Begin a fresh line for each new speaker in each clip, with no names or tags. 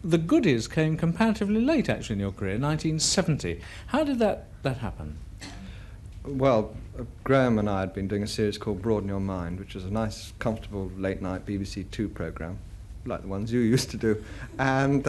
The Goodies came comparatively late, actually, in your career, 1970. How did that happen?
Well, Graham and I had been doing a series called Broaden Your Mind, which was a nice, comfortable, late-night BBC Two programme, like the ones you used to do. And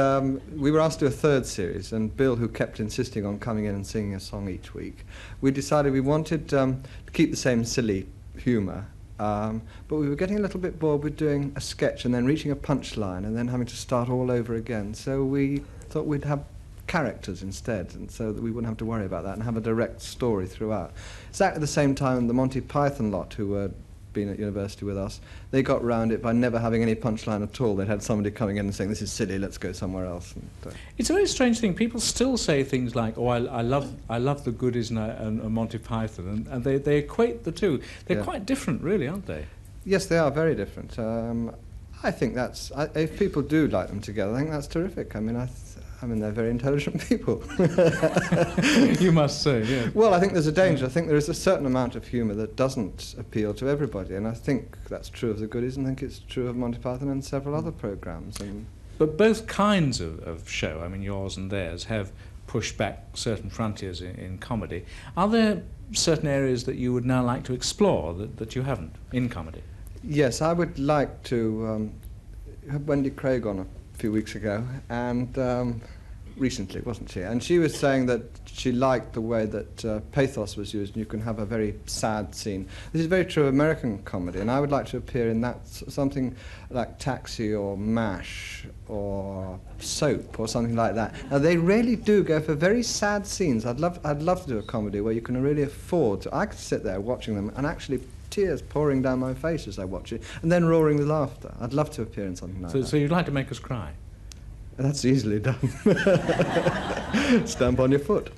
we were asked to do a third series, and Bill, who kept insisting on coming in and singing a song each week, we decided we wanted to keep the same silly humour, but we were getting a little bit bored with doing a sketch and then reaching a punchline and then having to start all over again. So we thought we'd have characters instead, and so that we wouldn't have to worry about that and have a direct story throughout. Exactly the same time the Monty Python lot, who were been at university with us, they got round it by never having any punchline at all. They'd had somebody coming in and saying, "This is silly, let's go somewhere else." And,
it's a very strange thing. People still say things like, "Oh, I love the Goodies and Monty Python," and they equate the two. They're quite different, really, aren't they? Yes,
they are very different. I think that's, if people do like them together, I think that's terrific. I mean, they're very intelligent people.
You must say, yeah.
Well, I think there's a danger. I think there is a certain amount of humour that doesn't appeal to everybody, and I think that's true of the Goodies, and I think it's true of Monty Python and several other programmes.
But both kinds of show, I mean, yours and theirs, have pushed back certain frontiers in comedy. Are there certain areas that you would now like to explore that you haven't in comedy?
Yes, I would like to. Had Wendy Craig on a few weeks ago, and recently, wasn't she? And she was saying that she liked the way that pathos was used, and you can have a very sad scene. This is very true of American comedy, and I would like to appear in that, something like Taxi or MASH or Soap or something like that. Now, they really do go for very sad scenes. I'd love to do a comedy where you can really afford to. I could sit there watching them and actually tears pouring down my face as I watch it, and then roaring with laughter. I'd love to appear in something like that.
So you'd like to make us cry?
That's easily done. Stamp on your foot.